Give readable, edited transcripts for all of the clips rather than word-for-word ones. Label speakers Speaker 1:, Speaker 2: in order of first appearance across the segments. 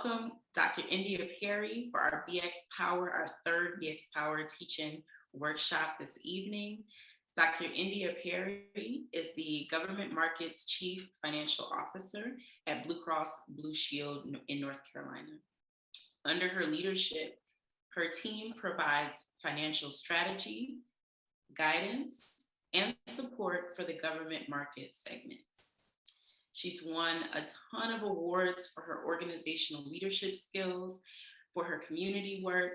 Speaker 1: welcome Dr. Endya Perry for our third BX Power teaching workshop this evening. Dr. Endya Perry is the Government Markets Chief Financial Officer at Blue Cross Blue Shield in North Carolina. Under her leadership, her team provides financial strategy, guidance, and support for the government market segments. She's won a ton of awards for her organizational leadership skills, for her community work,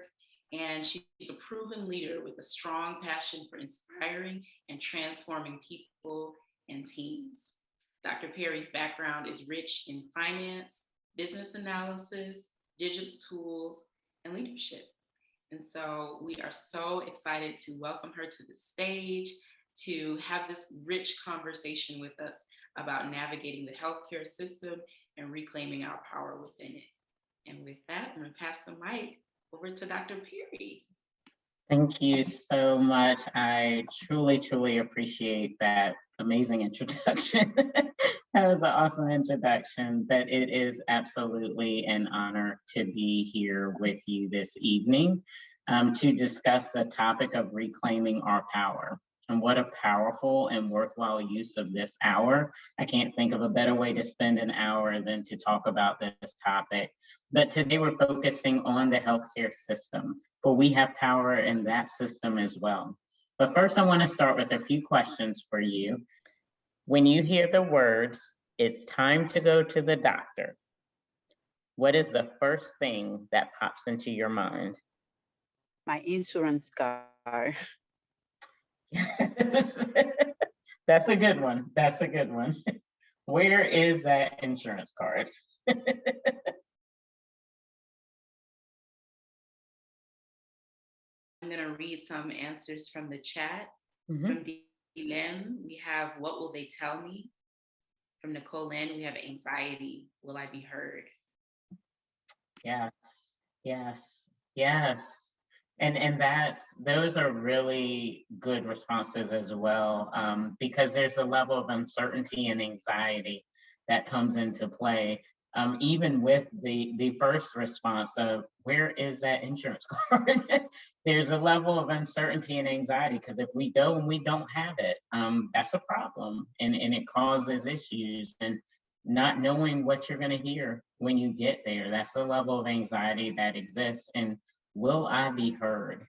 Speaker 1: and she's a proven leader with a strong passion for inspiring and transforming people and teams. Dr. Perry's background is rich in finance, business analysis, digital tools, and leadership. And so we are so excited to welcome her to the stage to have this rich conversation with us about navigating the healthcare system and reclaiming our power within it. And with that, I'm going to pass the mic over to Dr. Perry.
Speaker 2: Thank you so much. I truly appreciate that amazing introduction. That was an awesome introduction, but it is absolutely an honor to be here with you this evening to discuss the topic of reclaiming our power. And what a powerful and worthwhile use of this hour. I can't think of a better way to spend an hour than to talk about this topic. But today we're focusing on the healthcare system, for we have power in that system as well. But first I want to start with a few questions for you. When you hear the words, "It's time to go to the doctor," what is the first thing that pops into your mind?
Speaker 3: My insurance card.
Speaker 2: Yes. That's a good one. That's a good one. Where is that insurance card?
Speaker 1: I'm going to read some answers from the chat. From Dylan, we have, "What will they tell me?" From Nicole Lynn, we have "Anxiety. Will I be heard?"
Speaker 2: Yes, yes, yes. And those are really good responses as well, because there's a level of uncertainty and anxiety that comes into play. Even with the first response of, "Where is that insurance card?" There's a level of uncertainty and anxiety, because if we go and we don't have it, that's a problem, and it causes issues. And not knowing what you're going to hear when you get there, that's the level of anxiety that exists. And will I be heard?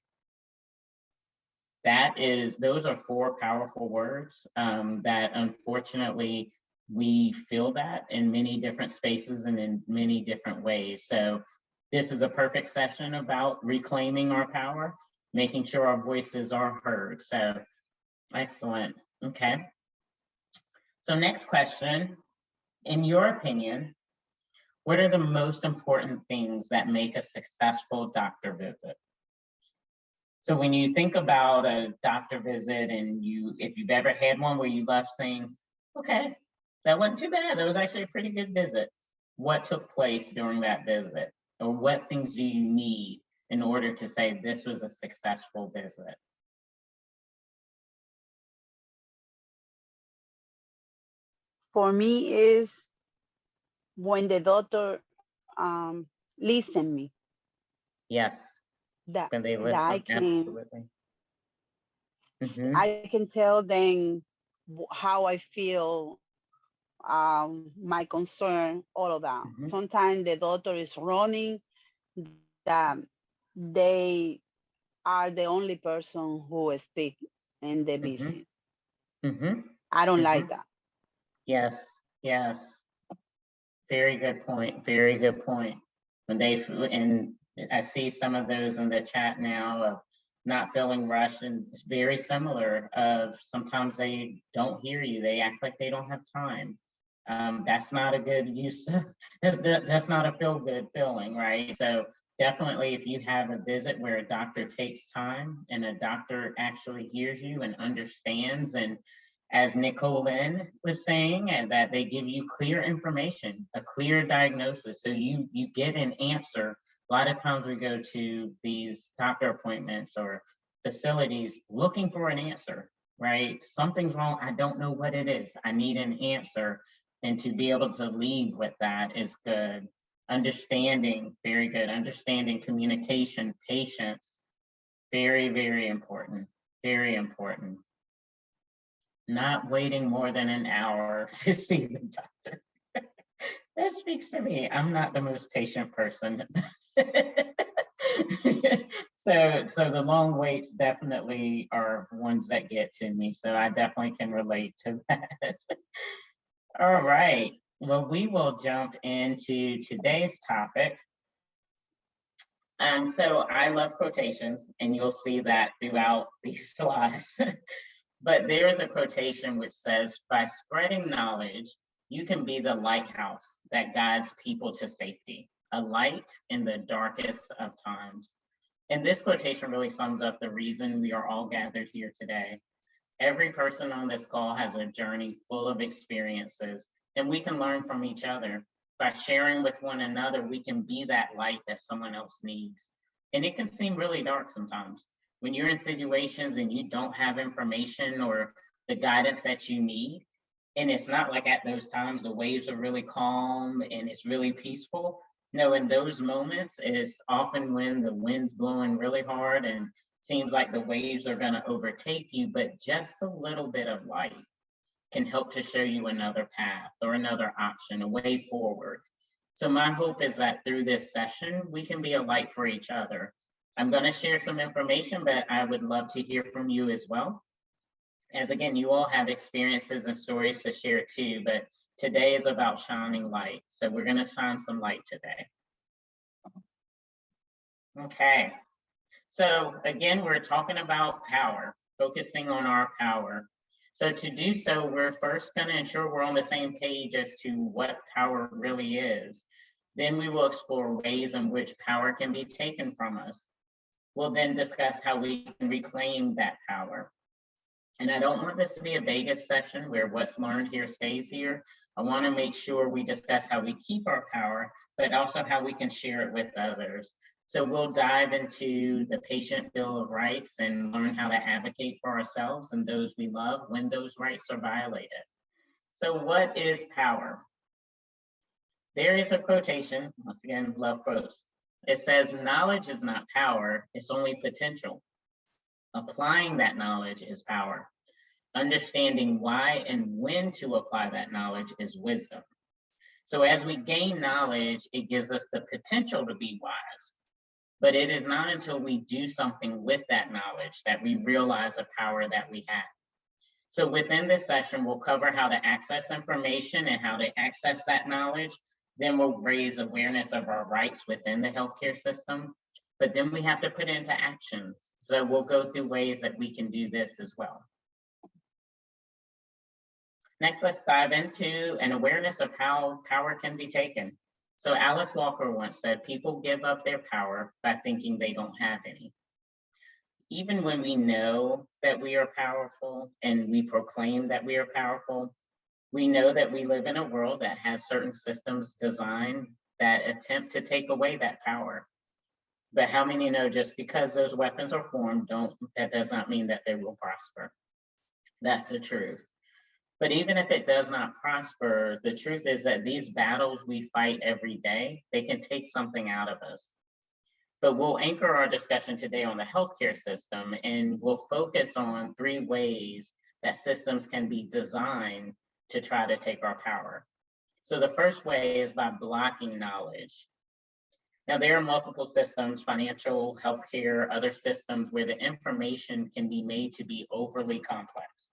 Speaker 2: Those are four powerful words that unfortunately we feel that in many different spaces and in many different ways. So this is a perfect session about reclaiming our power, making sure our voices are heard. So excellent. Okay. So next question, in your opinion, what are the most important things that make a successful doctor visit? So when you think about a doctor visit, and if you've ever had one where you left saying, "Okay, that wasn't too bad. That was actually a pretty good visit." What took place during that visit? Or what things do you need in order to say this was a successful visit?
Speaker 3: For me is when the doctor listen me.
Speaker 2: Yes,
Speaker 3: That
Speaker 2: when they listen,
Speaker 3: I can,
Speaker 2: absolutely.
Speaker 3: I can tell them how I feel, my concern, all of that. Sometimes the doctor is running, that they are the only person who speak in the visit. I don't like that.
Speaker 2: Yes, yes. Very good point. Very good point. And I see some of those in the chat now of not feeling rushed, and it's very similar of sometimes they don't hear you. They act like they don't have time. That's not a good use. That's not a feel good feeling, right? So definitely if you have a visit where a doctor takes time and a doctor actually hears you and understands, and as Nicole Lynn was saying, and that they give you clear information, a clear diagnosis, so you get an answer. A lot of times we go to these doctor appointments or facilities looking for an answer, right? Something's wrong, I don't know what it is, I need an answer. And to be able to leave with that is good. Understanding, very good. Understanding, communication, patience, very, very important. Very important. Not waiting more than an hour to see the doctor. That speaks to me. I'm not the most patient person. So the long waits definitely are ones that get to me. So I definitely can relate to that. All right. Well, we will jump into today's topic. So I love quotations, and you'll see that throughout these slides. But there is a quotation which says, by spreading knowledge, you can be the lighthouse that guides people to safety, a light in the darkest of times. And this quotation really sums up the reason we are all gathered here today. Every person on this call has a journey full of experiences, and we can learn from each other. By sharing with one another, we can be that light that someone else needs. And it can seem really dark sometimes. When you're in situations and you don't have information or the guidance that you need, and it's not like at those times the waves are really calm and it's really peaceful. No, in those moments, it's often when the wind's blowing really hard and seems like the waves are going to overtake you, but just a little bit of light can help to show you another path or another option, a way forward. So my hope is that through this session, we can be a light for each other. I'm going to share some information, but I would love to hear from you as well. As again, you all have experiences and stories to share too, but today is about shining light. So we're going to shine some light today. Okay. So again, we're talking about power, focusing on our power. So to do so, we're first going to ensure we're on the same page as to what power really is. Then we will explore ways in which power can be taken from us. We'll then discuss how we can reclaim that power. And I don't want this to be a Vegas session where what's learned here stays here. I want to make sure we discuss how we keep our power, but also how we can share it with others. So we'll dive into the patient Bill of Rights and learn how to advocate for ourselves and those we love when those rights are violated. So what is power? There is a quotation, once again, love quotes. It says, knowledge is not power, it's only potential. Applying that knowledge is power. Understanding why and when to apply that knowledge is wisdom. So as we gain knowledge, it gives us the potential to be wise. But it is not until we do something with that knowledge that we realize the power that we have. So within this session, we'll cover how to access information and how to access that knowledge. Then we'll raise awareness of our rights within the healthcare system. But then we have to put into action. So we'll go through ways that we can do this as well. Next, let's dive into an awareness of how power can be taken. So Alice Walker once said, people give up their power by thinking they don't have any. Even when we know that we are powerful and we proclaim that we are powerful, we know that we live in a world that has certain systems designed that attempt to take away that power. But how many know just because those weapons are formed, that does not mean that they will prosper. That's the truth. But even if it does not prosper, the truth is that these battles we fight every day, they can take something out of us. But we'll anchor our discussion today on the healthcare system, and we'll focus on 3 ways that systems can be designed to try to take our power. So the first way is by blocking knowledge. Now, there are multiple systems, financial, healthcare, other systems where the information can be made to be overly complex.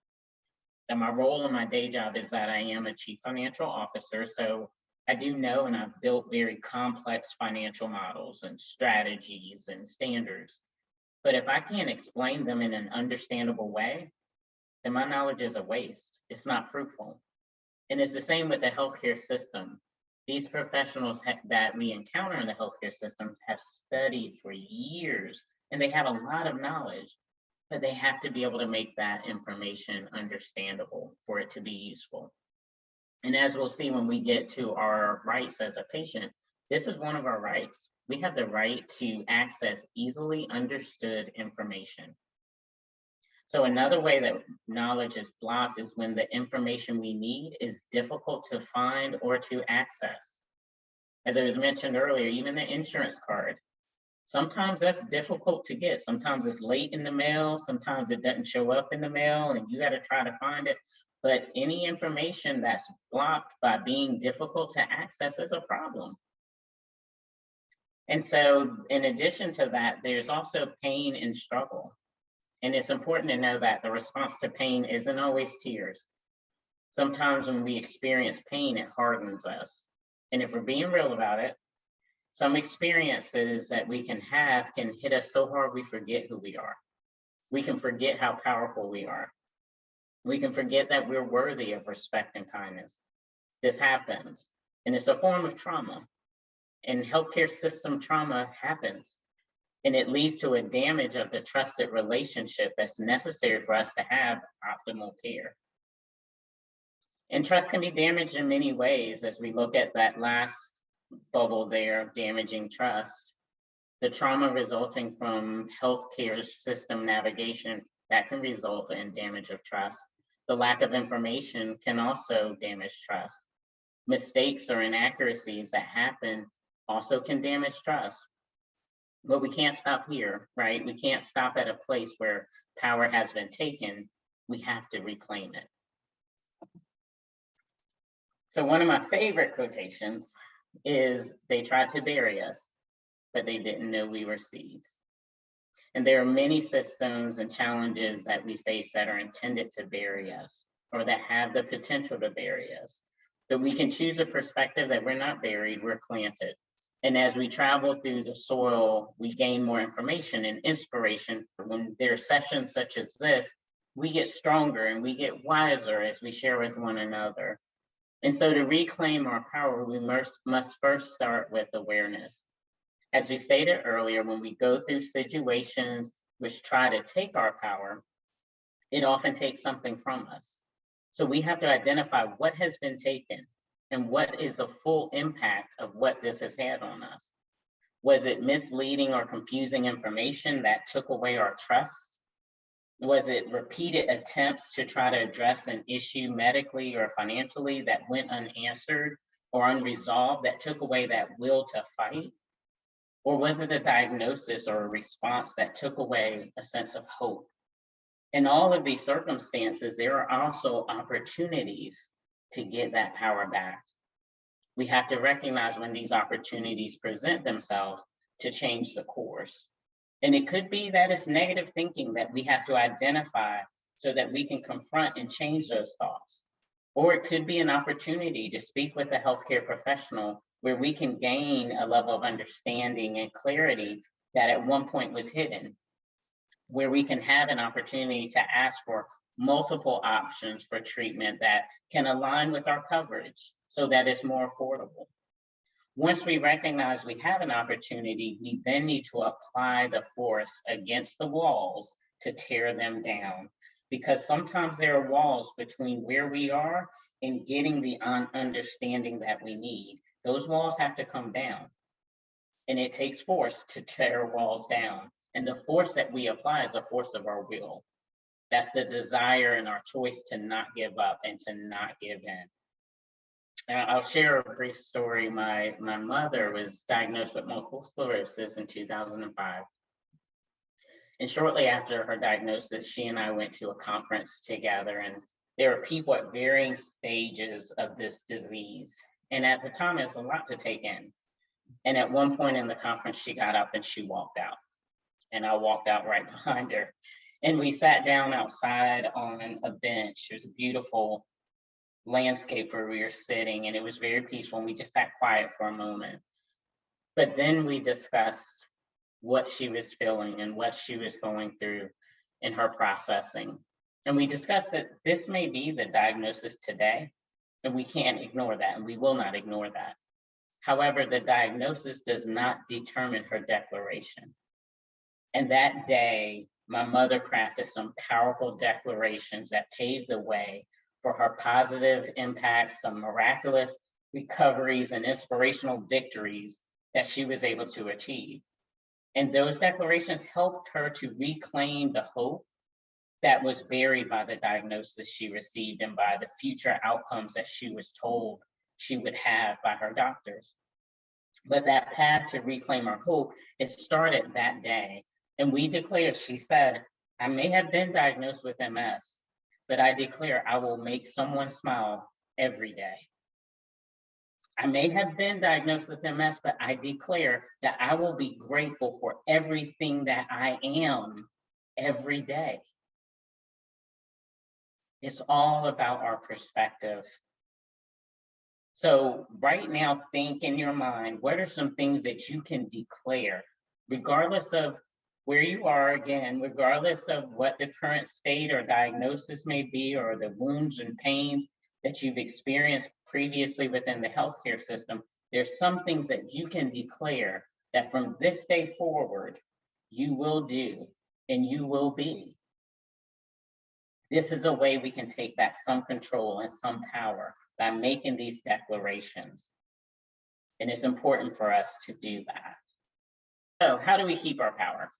Speaker 2: And my role in my day job is that I am a chief financial officer. So I do know, and I've built very complex financial models and strategies and standards. But if I can't explain them in an understandable way, then my knowledge is a waste. It's not fruitful. And it's the same with the healthcare system. These professionals that we encounter in the healthcare systems have studied for years, and they have a lot of knowledge. But they have to be able to make that information understandable for it to be useful. And as we'll see when we get to our rights as a patient, this is one of our rights. We have the right to access easily understood information. So another way that knowledge is blocked is when the information we need is difficult to find or to access. As I was mentioned earlier, even the insurance card. Sometimes that's difficult to get. Sometimes it's late in the mail. Sometimes it doesn't show up in the mail and you got to try to find it. But any information that's blocked by being difficult to access is a problem. And so in addition to that, there's also pain and struggle. And it's important to know that the response to pain isn't always tears. Sometimes when we experience pain, it hardens us. And if we're being real about it, some experiences that we can have can hit us so hard we forget who we are. We can forget how powerful we are. We can forget that we're worthy of respect and kindness. This happens, and it's a form of trauma. And healthcare system trauma happens, and it leads to a damage of the trusted relationship that's necessary for us to have optimal care. And trust can be damaged in many ways. As we look at that last bubble there of damaging trust, the trauma resulting from healthcare system navigation, that can result in damage of trust. The lack of information can also damage trust. Mistakes or inaccuracies that happen also can damage trust. But we can't stop here, right? We can't stop at a place where power has been taken. We have to reclaim it. So one of my favorite quotations is, "They tried to bury us, but they didn't know we were seeds." And there are many systems and challenges that we face that are intended to bury us, or that have the potential to bury us. But we can choose a perspective that we're not buried, we're planted. And as we travel through the soil, we gain more information and inspiration. When there are sessions such as this, we get stronger and we get wiser as we share with one another. And so to reclaim our power, we must first start with awareness. As we stated earlier, when we go through situations which try to take our power, it often takes something from us. So we have to identify what has been taken and what is the full impact of what this has had on us. Was it misleading or confusing information that took away our trust? Was it repeated attempts to try to address an issue medically or financially that went unanswered or unresolved that took away that will to fight? Or was it a diagnosis or a response that took away a sense of hope? In all of these circumstances, there are also opportunities to get that power back. We have to recognize when these opportunities present themselves to change the course. And it could be that it's negative thinking that we have to identify so that we can confront and change those thoughts. Or it could be an opportunity to speak with a healthcare professional where we can gain a level of understanding and clarity that at one point was hidden, where we can have an opportunity to ask for multiple options for treatment that can align with our coverage so that it's more affordable. Once we recognize we have an opportunity, we then need to apply the force against the walls to tear them down, because sometimes there are walls between where we are and getting the understanding that we need. Those walls have to come down, and it takes force to tear walls down. And the force that we apply is a force of our will. That's the desire and our choice to not give up and to not give in. I'll share a brief story. My mother was diagnosed with multiple sclerosis in 2005. And shortly after her diagnosis, she and I went to a conference together, and there were people at varying stages of this disease. And at the time, it was a lot to take in. And at one point in the conference, she got up and she walked out. And I walked out right behind her. And we sat down outside on a bench. It was a beautiful landscape where we were sitting, and it was very peaceful, and we just sat quiet for a moment. But then we discussed what she was feeling and what she was going through in her processing. And we discussed that this may be the diagnosis today, and we can't ignore that, and we will not ignore that. However, the diagnosis does not determine her declaration. And that day, my mother crafted some powerful declarations that paved the way for her positive impacts, some miraculous recoveries and inspirational victories that she was able to achieve. And those declarations helped her to reclaim the hope that was buried by the diagnosis she received and by the future outcomes that she was told she would have by her doctors. But that path to reclaim our hope, it started that day. And we declared, she said, I may have been diagnosed with MS, but I declare I will make someone smile every day. I may have been diagnosed with MS, but I declare that I will be grateful for everything that I am every day. It's all about our perspective. So right now, think in your mind, what are some things that you can declare, regardless of where you are, again, regardless of what the current state or diagnosis may be, or the wounds and pains that you've experienced previously within the healthcare system, there's some things that you can declare that from this day forward, you will do and you will be. This is a way we can take back some control and some power by making these declarations. And it's important for us to do that. So how do we keep our power?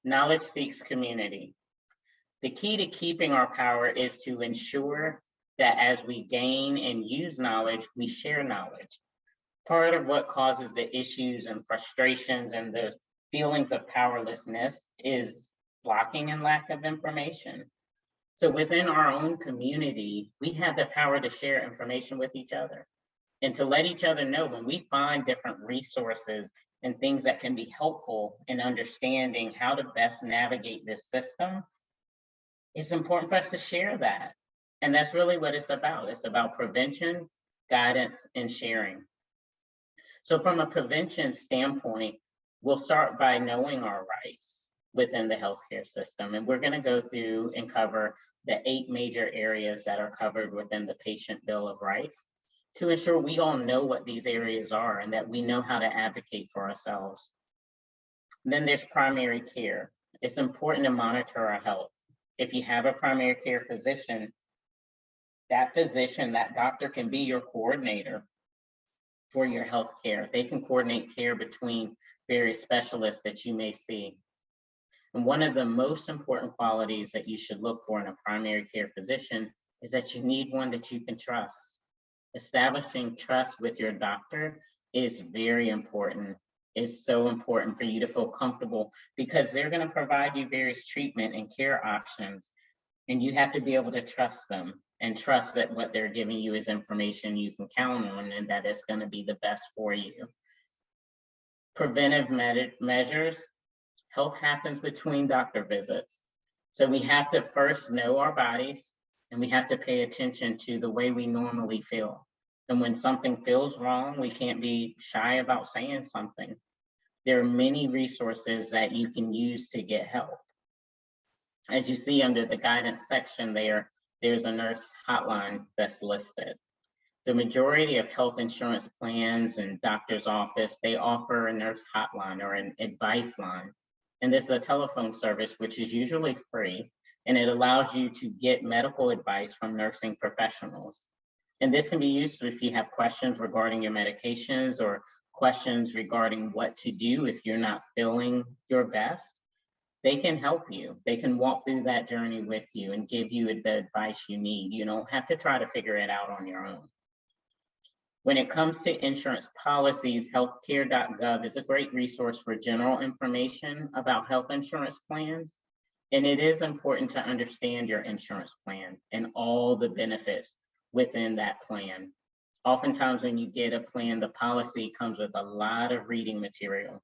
Speaker 2: Knowledge seeks community. The key to keeping our power is to ensure that as we gain and use knowledge, we share knowledge. Part of what causes the issues and frustrations and the feelings of powerlessness is blocking and lack of information. So within our own community, we have the power to share information with each other and to let each other know when we find different resources and things that can be helpful in understanding how to best navigate this system. It's important for us to share that. And that's really what it's about. It's about prevention, guidance, and sharing. So from a prevention standpoint, we'll start by knowing our rights within the healthcare system. And we're going to go through and cover the 8 major areas that are covered within the Patient Bill of Rights to ensure we all know what these areas are and that we know how to advocate for ourselves. Then there's primary care. It's important to monitor our health. If you have a primary care physician, that doctor can be your coordinator for your health care. They can coordinate care between various specialists that you may see. And one of the most important qualities that you should look for in a primary care physician is that you need one that you can trust. Establishing trust with your doctor is very important. It's so important for you to feel comfortable because they're going to provide you various treatment and care options. And you have to be able to trust them and trust that what they're giving you is information you can count on and that it's going to be the best for you. Preventive measures. Health happens between doctor visits. So we have to first know our bodies and we have to pay attention to the way we normally feel. And when something feels wrong, we can't be shy about saying something. There are many resources that you can use to get help. As you see under the guidance section there's a nurse hotline that's listed. The majority of health insurance plans and doctor's office, they offer a nurse hotline or an advice line. And this is a telephone service, which is usually free, and it allows you to get medical advice from nursing professionals. And this can be used if you have questions regarding your medications or questions regarding what to do if you're not feeling your best. They can help you. They can walk through that journey with you and give you the advice you need. You don't have to try to figure it out on your own. When it comes to insurance policies, healthcare.gov is a great resource for general information about health insurance plans. And it is important to understand your insurance plan and all the benefits within that plan. Oftentimes when you get a plan, the policy comes with a lot of reading material.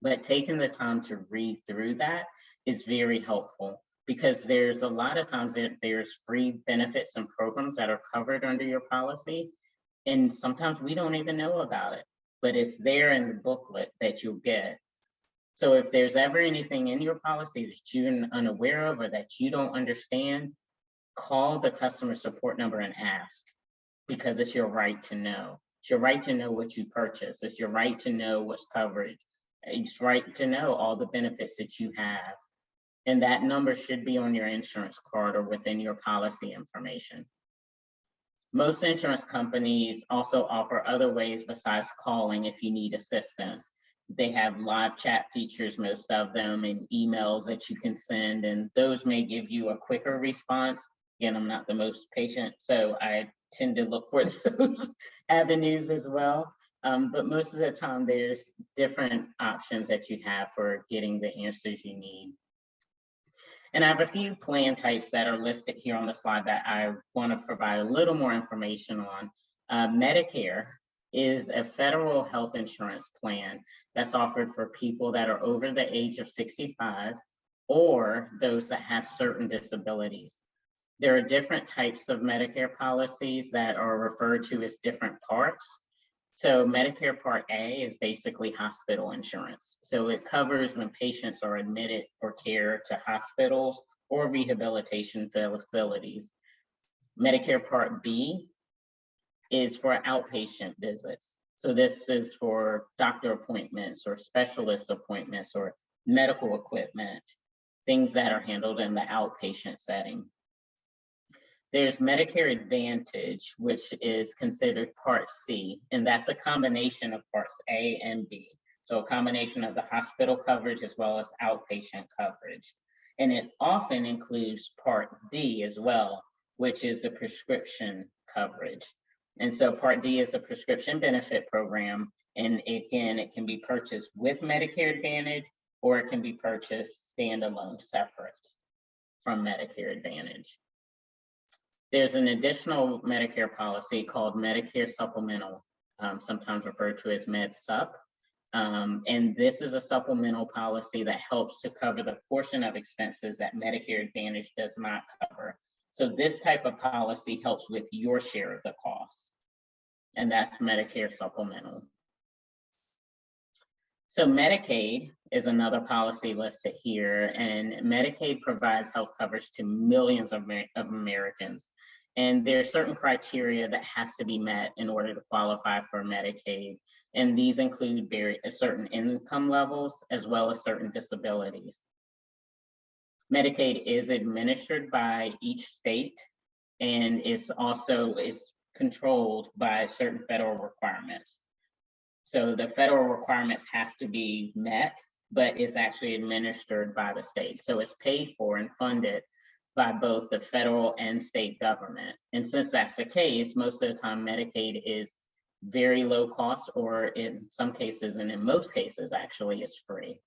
Speaker 2: But taking the time to read through that is very helpful because there's a lot of times there's free benefits and programs that are covered under your policy. And sometimes we don't even know about it, but it's there in the booklet that you'll get. So if there's ever anything in your policy that you're unaware of or that you don't understand, call the customer support number and ask, because it's your right to know. It's your right to know what you purchased. It's your right to know what's covered. It's right to know all the benefits that you have. And that number should be on your insurance card or within your policy information. Most insurance companies also offer other ways besides calling if you need assistance. They have live chat features, most of them, and emails that you can send, and those may give you a quicker response. Again, I'm not the most patient, so I tend to look for those avenues as well. But most of the time, there's different options that you have for getting the answers you need. And I have a few plan types that are listed here on the slide that I want to provide a little more information on. Medicare is a federal health insurance plan that's offered for people that are over the age of 65 or those that have certain disabilities. There are different types of Medicare policies that are referred to as different parts. So Medicare Part A is basically hospital insurance. So it covers when patients are admitted for care to hospitals or rehabilitation facilities. Medicare Part B is for outpatient visits. So this is for doctor appointments or specialist appointments or medical equipment, things that are handled in the outpatient setting. There's Medicare Advantage, which is considered Part C, and that's a combination of Parts A and B. So a combination of the hospital coverage as well as outpatient coverage. And it often includes Part D as well, which is a prescription coverage. And so Part D is a prescription benefit program. And again, it can be purchased with Medicare Advantage, or it can be purchased standalone, separate from Medicare Advantage. There's an additional Medicare policy called Medicare Supplemental, sometimes referred to as MedSup. And this is a supplemental policy that helps to cover the portion of expenses that Medicare Advantage does not cover. So this type of policy helps with your share of the cost, and that's Medicare Supplemental. So Medicaid is another policy listed here, and Medicaid provides health coverage to millions of Americans. And there are certain criteria that has to be met in order to qualify for Medicaid. And these include certain income levels as well as certain disabilities. Medicaid is administered by each state and is controlled by certain federal requirements. So the federal requirements have to be met, but it's actually administered by the state. So it's paid for and funded by both the federal and state government. And since that's the case, most of the time Medicaid is very low cost, or in some cases, and in most cases actually, is free.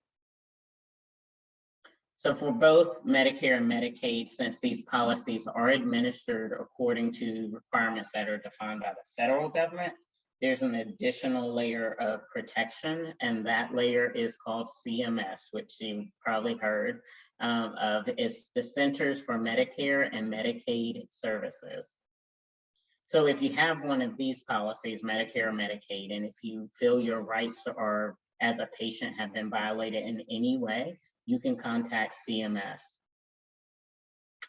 Speaker 2: So for both Medicare and Medicaid, since these policies are administered according to requirements that are defined by the federal government, there's an additional layer of protection, and that layer is called CMS, which you've probably heard of. It's the Centers for Medicare and Medicaid Services. So if you have one of these policies, Medicare or Medicaid, and if you feel your rights are, as a patient, have been violated in any way, you can contact CMS.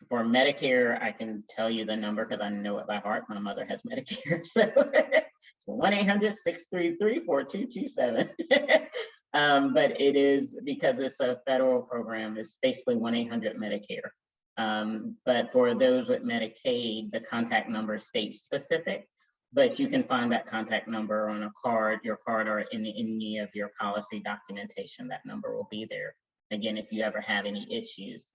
Speaker 2: For Medicare, I can tell you the number because I know it by heart. My mother has Medicare, so 1-800-633-4227. But it is, because it's a federal program, it's basically 1-800-Medicare. But for those with Medicaid, the contact number is state specific, but you can find that contact number on a card, your card, or in any of your policy documentation. That number will be there. Again, if you ever have any issues.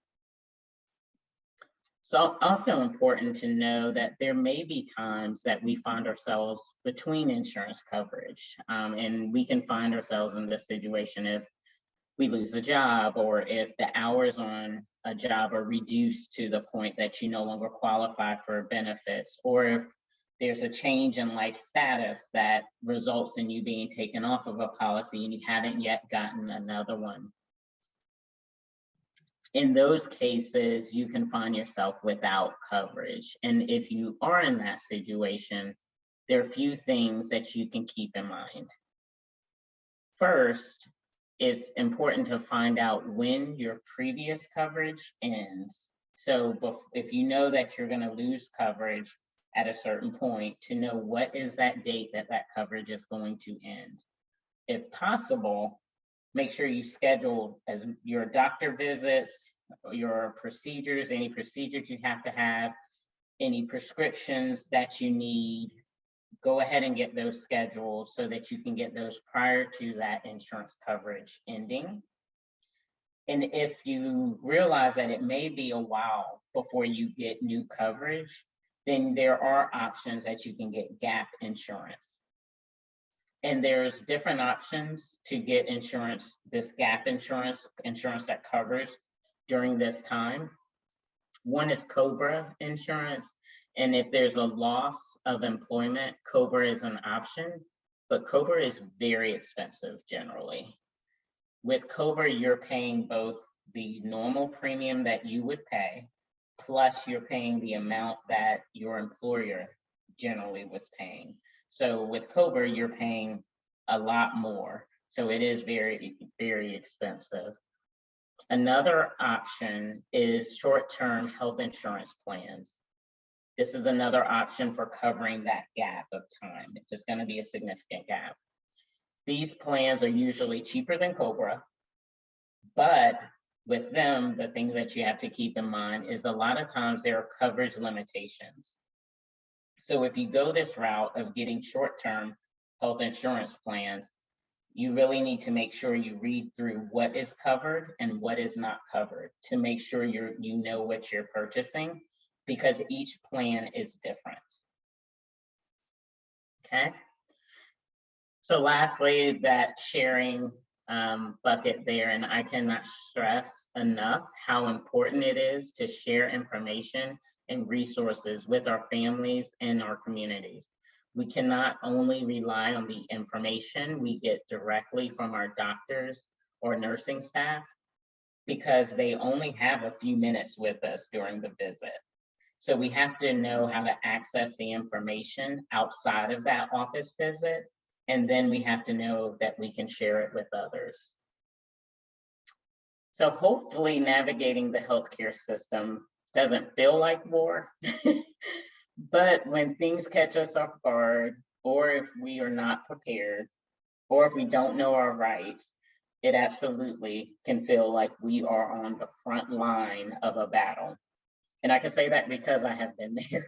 Speaker 2: So also important to know that there may be times that we find ourselves between insurance coverage, and we can find ourselves in this situation if we lose a job, or if the hours on a job are reduced to the point that you no longer qualify for benefits, or if there's a change in life status that results in you being taken off of a policy and you haven't yet gotten another one. In those cases, you can find yourself without coverage. And if you are in that situation, there are a few things that you can keep in mind. First, it's important to find out when your previous coverage ends. So if you know that you're going to lose coverage at a certain point, to know what is that date that that coverage is going to end. If possible, make sure you schedule as your doctor visits, your procedures, any procedures you have to have, any prescriptions that you need. Go ahead and get those scheduled so that you can get those prior to that insurance coverage ending. And if you realize that it may be a while before you get new coverage, then there are options that you can get gap insurance. And there's different options to get insurance, this gap insurance that covers during this time. One is Cobra Insurance. And if there's a loss of employment, Cobra is an option, but Cobra is very expensive generally. With Cobra, you're paying both the normal premium that you would pay, plus you're paying the amount that your employer generally was paying. So with Cobra, you're paying a lot more. So it is very, very expensive. Another option is short-term health insurance plans. This is another option for covering that gap of time. If there's going to be a significant gap. These plans are usually cheaper than Cobra, but with them, the thing that you have to keep in mind is a lot of times there are coverage limitations. So if you go this route of getting short-term health insurance plans, you really need to make sure you read through what is covered and what is not covered to make sure you know what you're purchasing, because each plan is different. Okay. So lastly, that sharing bucket there, and I cannot stress enough how important it is to share information and resources with our families and our communities. We cannot only rely on the information we get directly from our doctors or nursing staff, because they only have a few minutes with us during the visit. So we have to know how to access the information outside of that office visit, and then we have to know that we can share it with others. So hopefully navigating the healthcare system doesn't feel like war, but when things catch us off guard, or if we are not prepared, or if we don't know our rights, it absolutely can feel like we are on the front line of a battle. And I can say that because I have been there.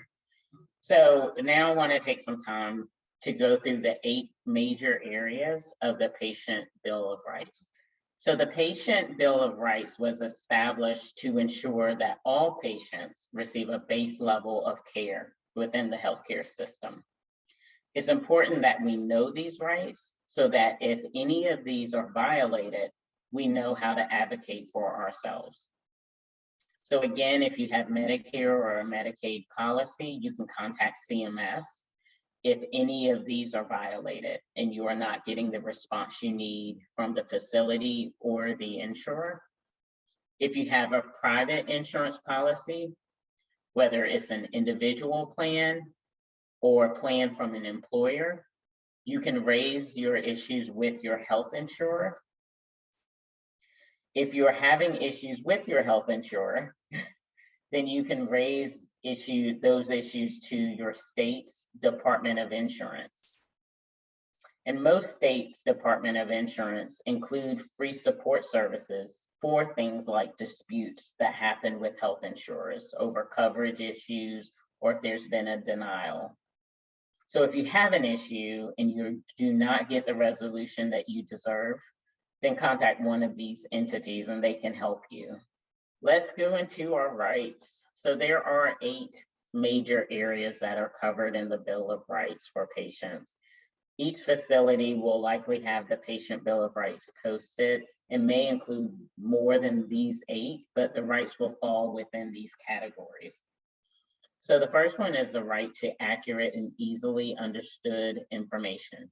Speaker 2: So now I want to take some time to go through the 8 major areas of the Patient Bill of Rights. So the Patient Bill of Rights was established to ensure that all patients receive a base level of care within the healthcare system. It's important that we know these rights so that if any of these are violated, we know how to advocate for ourselves. So again, if you have Medicare or a Medicaid policy, you can contact CMS if any of these are violated and you are not getting the response you need from the facility or the insurer. If you have a private insurance policy, whether it's an individual plan or a plan from an employer, you can raise your issues with your health insurer. If you're having issues with your health insurer, then you can raise those issues to your state's Department of Insurance. And most states' Department of Insurance include free support services for things like disputes that happen with health insurers over coverage issues, or if there's been a denial. So if you have an issue and you do not get the resolution that you deserve, then contact one of these entities and they can help you. Let's go into our rights. So there are 8 major areas that are covered in the Bill of Rights for patients. Each facility will likely have the Patient Bill of Rights posted. It may include more than these 8, but the rights will fall within these categories. So the first one is the right to accurate and easily understood information.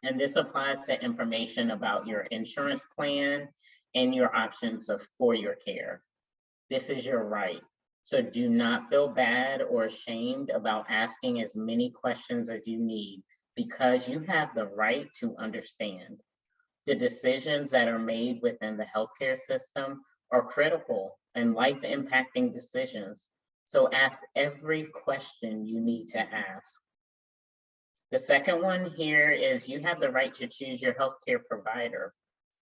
Speaker 2: And this applies to information about your insurance plan and your options for your care. This is your right. So do not feel bad or ashamed about asking as many questions as you need, because you have the right to understand. The decisions that are made within the healthcare system are critical and life-impacting decisions. So ask every question you need to ask. The second one here is you have the right to choose your healthcare provider.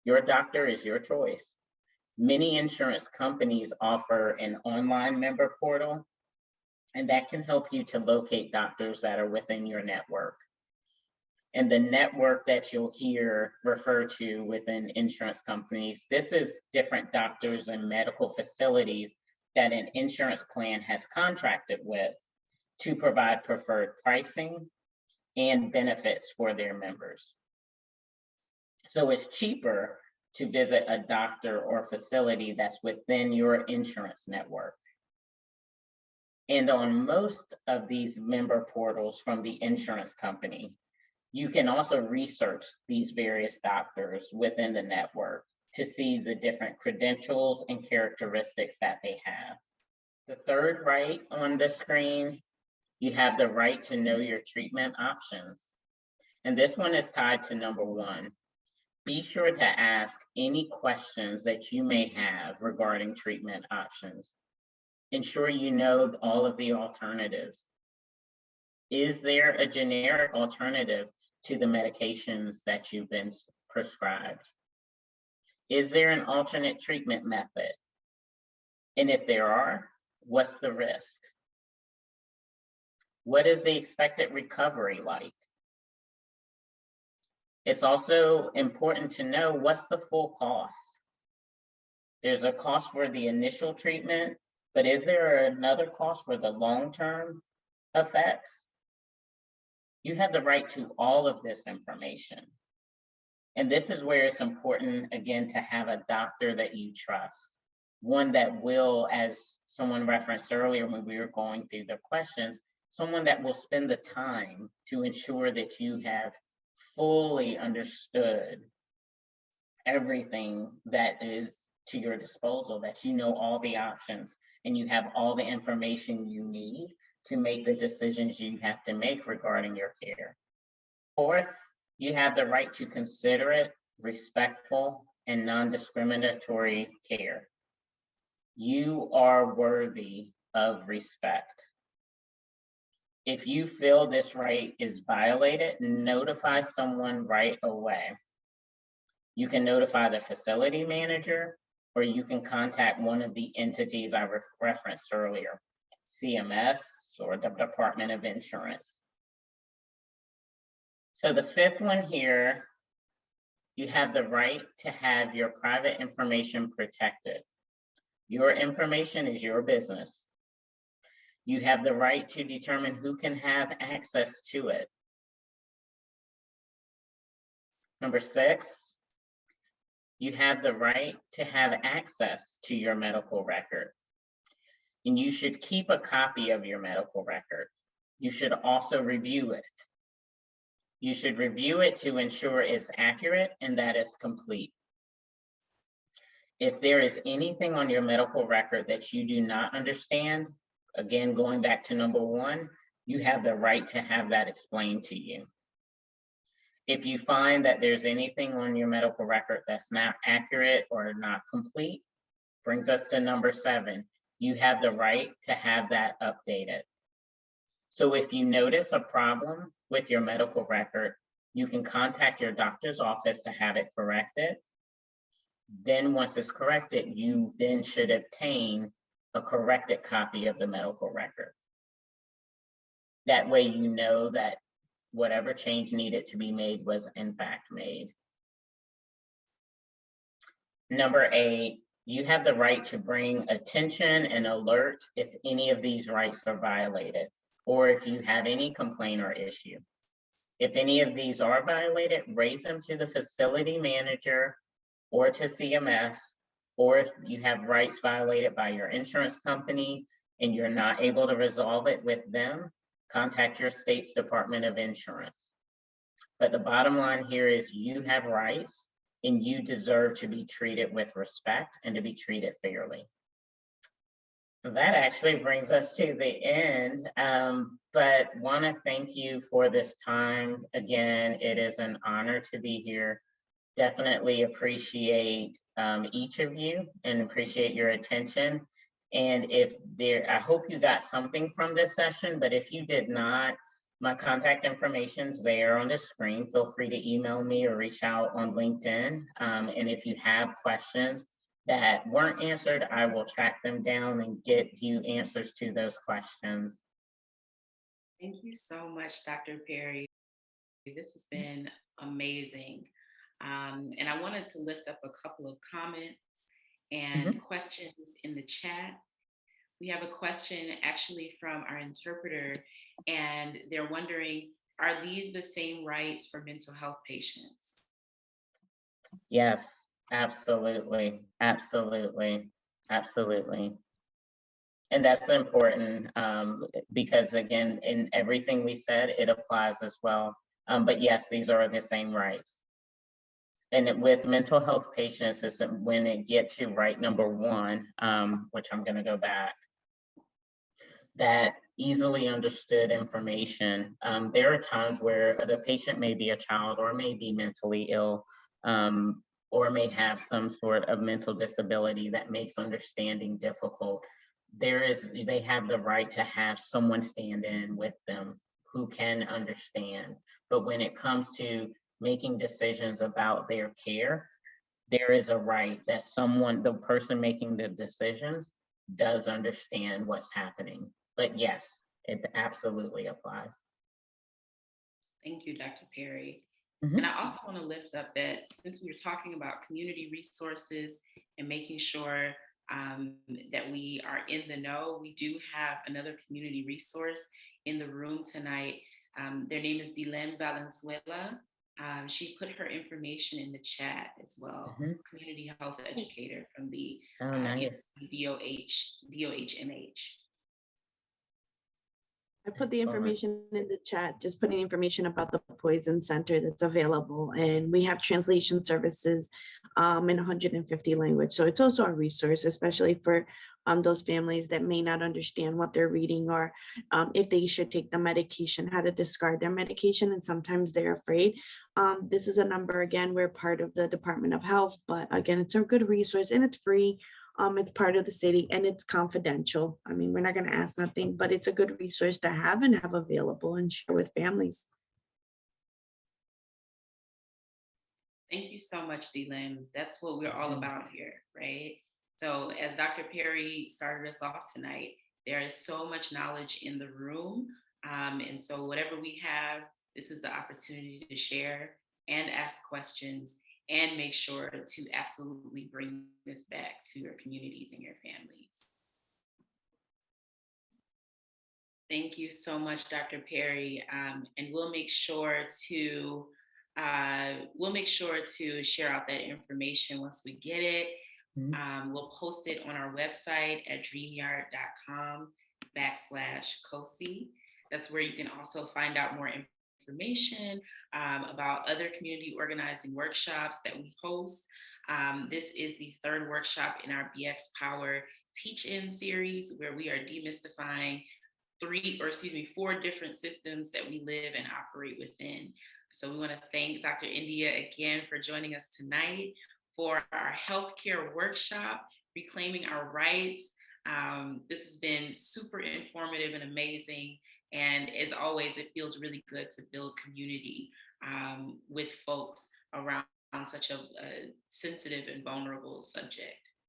Speaker 2: Your doctor is your choice. Many insurance companies offer an online member portal, and that can help you to locate doctors that are within your network. And the network that you'll hear referred to within insurance companies, this is different doctors and medical facilities that an insurance plan has contracted with to provide preferred pricing and benefits for their members. So it's cheaper to visit a doctor or facility that's within your insurance network. And on most of these member portals from the insurance company, you can also research these various doctors within the network to see the different credentials and characteristics that they have. The third right on the screen, you have the right to know your treatment options. And this one is tied to number 1. Be sure to ask any questions that you may have regarding treatment options. Ensure you know all of the alternatives. Is there a generic alternative to the medications that you've been prescribed? Is there an alternate treatment method? And if there are, what's the risk? What is the expected recovery like? It's also important to know what's the full cost. There's a cost for the initial treatment, but is there another cost for the long-term effects? You have the right to all of this information. And this is where it's important, again, to have a doctor that you trust. One that will, as someone referenced earlier when we were going through the questions, someone that will spend the time to ensure that you have fully understood everything that is to your disposal, that you know all the options and you have all the information you need to make the decisions you have to make regarding your care. Fourth, you have the right to considerate, respectful, and non-discriminatory care. You are worthy of respect. If you feel this right is violated, notify someone right away. You can notify the facility manager, or you can contact one of the entities I referenced earlier, CMS or the Department of Insurance. So the fifth one here, you have the right to have your private information protected. Your information is your business. You have the right to determine who can have access to it. Number 6, you have the right to have access to your medical record. And you should keep a copy of your medical record. You should also review it. You should review it to ensure it's accurate and that it's complete. If there is anything on your medical record that you do not understand, again, going back to number 1, you have the right to have that explained to you. If you find that there's anything on your medical record that's not accurate or not complete, brings us to number 7. You have the right to have that updated. So if you notice a problem with your medical record, you can contact your doctor's office to have it corrected. Then once it's corrected, you then should obtain a corrected copy of the medical record. That way you know that whatever change needed to be made was in fact made. Number 8, you have the right to bring attention and alert if any of these rights are violated, or if you have any complaint or issue. If any of these are violated, raise them to the facility manager or to CMS, or if you have rights violated by your insurance company and you're not able to resolve it with them, contact your state's Department of Insurance. But the bottom line here is you have rights and you deserve to be treated with respect and to be treated fairly. That actually brings us to the end, but want to thank you for this time. Again, it is an honor to be here. Definitely appreciate each of you and appreciate your attention. And I hope you got something from this session, but if you did not, my contact information's there on the screen. Feel free to email me or reach out on LinkedIn. And if you have questions that weren't answered, I will track them down and get you answers to those questions.
Speaker 1: Thank you so much, Dr. Perry. This has been amazing. And I wanted to lift up a couple of comments and questions in the chat. We have a question actually from our interpreter, and they're wondering, Are these the same rights for mental health patients?
Speaker 2: Yes, absolutely, absolutely, absolutely. And that's important because again, in everything we said, it applies as well. But yes, these are the same rights. And with mental health patients, it's when it gets to right number one, which I'm going to go back, that easily understood information. There are times where the patient may be a child or may be mentally ill, or may have some sort of mental disability that makes understanding difficult. They have the right to have someone stand in with them who can understand. But when it comes to making decisions about their care, there is a right that the person making the decisions, does understand what's happening. But yes, it absolutely applies.
Speaker 1: Thank you, Dr. Perry.
Speaker 2: Mhm.
Speaker 1: And I also want to lift up that since we were talking about community resources and making sure that we are in the know, we do have another community resource in the room tonight. Their name is Dilem Valenzuela. She put her information in the chat as well.
Speaker 2: Mhm.
Speaker 1: Community health educator from the
Speaker 2: Oh, nice.
Speaker 1: DOHMH.
Speaker 4: I put the
Speaker 2: Excellent.
Speaker 4: information in the chat, just putting information about the Poison Center that's available. And we have translation services in 150 language. So it's also a resource, especially for those families that may not understand what they're reading, or if they should take the medication, how to discard their medication. And sometimes they're afraid. This is a number, again, we're part of the Department of Health, but again, it's a good resource and it's free. It's part of the city and it's confidential. I mean, we're not going to ask nothing, but it's a good resource to have and have available and share with families.
Speaker 1: Thank you so much, Dilem. That's what we're all about here, right? So as Dr. Perry started us off tonight, there is so much knowledge in the room. And so whatever we have, this is the opportunity to share and ask questions and make sure to absolutely bring this back to your communities and your families. Thank you so much, Dr. Perry. And we'll make sure to share out that information once we get it. We'll post it on our website at dreamyard.com/COSI. That's where you can also find out more information about other community organizing workshops that we host. This is the third workshop in our BX Power Teach-In series, where we are demystifying 4 different systems that we live and operate within. So we want to thank Dr. Endya again for joining us tonight for our healthcare workshop, Reclaiming Our Rights. This has been super informative and amazing. And as always, it feels really good to build community with folks around such a sensitive and vulnerable subject.